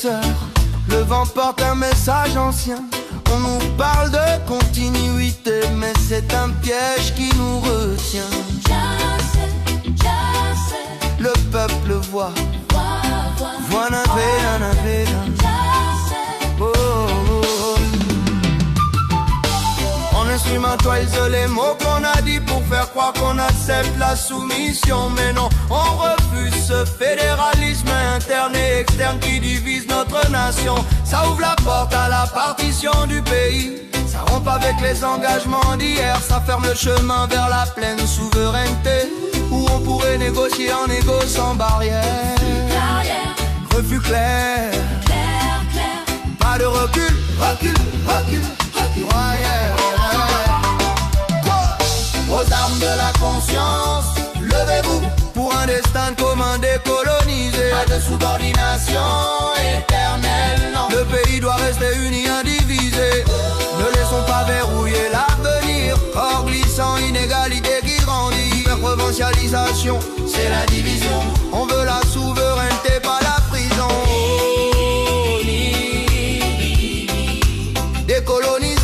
sœurs, le vent porte un message ancien. On nous parle de continuité, mais c'est un piège qui nous retient. Le peuple voit oh, oh, oh. On instrumentalise les mots qu'on a dit pour faire croire qu'on accepte la soumission. Mais non, on refuse ce fédéralisme interne et externe qui divise notre nation. Ça ouvre la porte à la partition du pays. Ça rompt avec les engagements d'hier. Ça ferme le chemin vers la pleine souveraineté, où on pourrait négocier en égo sans barrière. Refus clair, pas de recul, recul. Ouais, yeah. Aux armes de la conscience, levez-vous pour un destin commun décolonisé. Pas de subordination éternelle, non. Le pays doit rester uni, indivisé. Ne laissons pas verrouiller l'avenir. Hors glissant, inégalité qui grandit. Provincialisation, c'est la division. On veut la souveraineté, pas la prison. Décoloniser.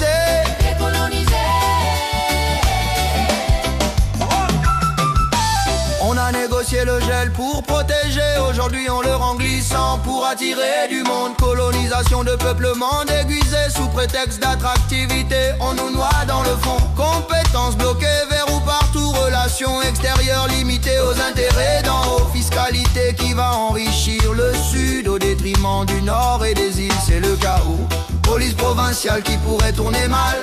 On a négocié le gel pour protéger. Aujourd'hui on le rend glissant pour attirer du monde. Colonisation de peuplement déguisé sous prétexte d'attractivité. On nous noie dans le fond. Compétences bloquées, verrou partout. Relations extérieures limitées aux intérêts d'en haut. Fiscalité qui va enrichir le sud au détriment du nord et des îles, c'est le chaos. Police provinciale qui pourrait tourner mal.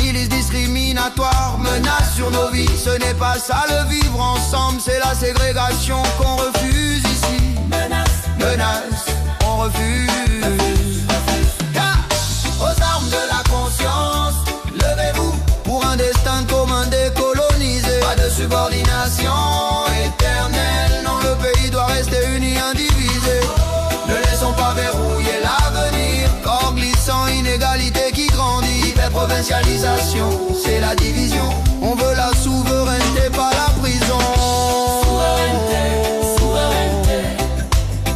Milice discriminatoire, menace sur nos vies. Ce n'est pas ça le vivre ensemble, c'est la ségrégation qu'on refuse ici. Menace, on refuse. Aux armes de la conscience, levez-vous pour un destin commun décolonisé. Pas de subordination éternelle, non, le pays doit rester uni, indivisé. Ne laissons pas verrouiller l'avenir. Corps glissant, inégalité qui grandit. Provincialisation, c'est la division. On veut la souveraineté, pas la prison.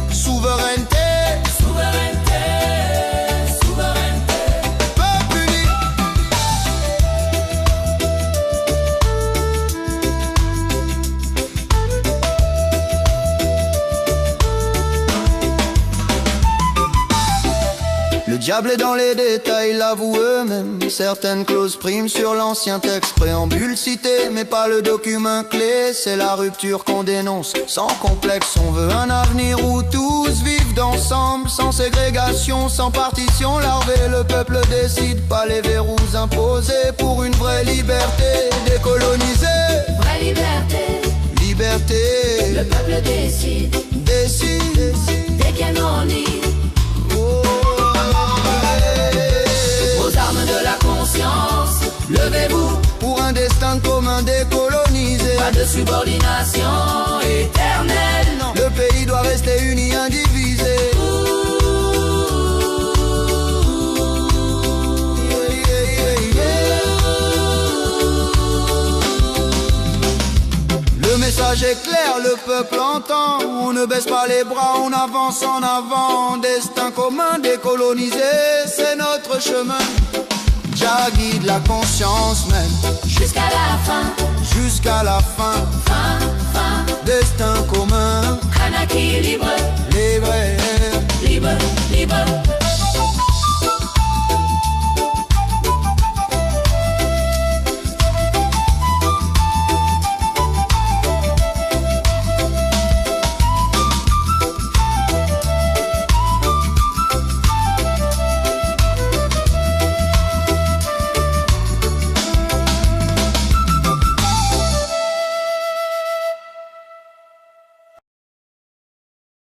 Souveraineté. Peuple uni. Le diable est dans les détails, l'avouent eux-mêmes. Certaines clauses priment sur l'ancien texte. Préambule cité, mais pas le document clé. C'est la rupture qu'on dénonce, sans complexe. On veut un avenir où tous vivent ensemble, sans ségrégation, sans partition larvée. Le peuple décide, pas les verrous imposés. Pour une vraie liberté, décolonisée. Vraie liberté. Le peuple décide. Décanonie. Aux armes de la conscience, levez-vous pour un destin commun décolonisé. Pas de subordination éternelle, non. Le pays doit rester uni, indivisé. Le message est clair, le peuple entend. On ne baisse pas les bras, on avance en avant. Destin commun décolonisé, c'est notre chemin. Jah guide la conscience même jusqu'à la fin. Fin. Destin commun. Kanaki libre. Libre.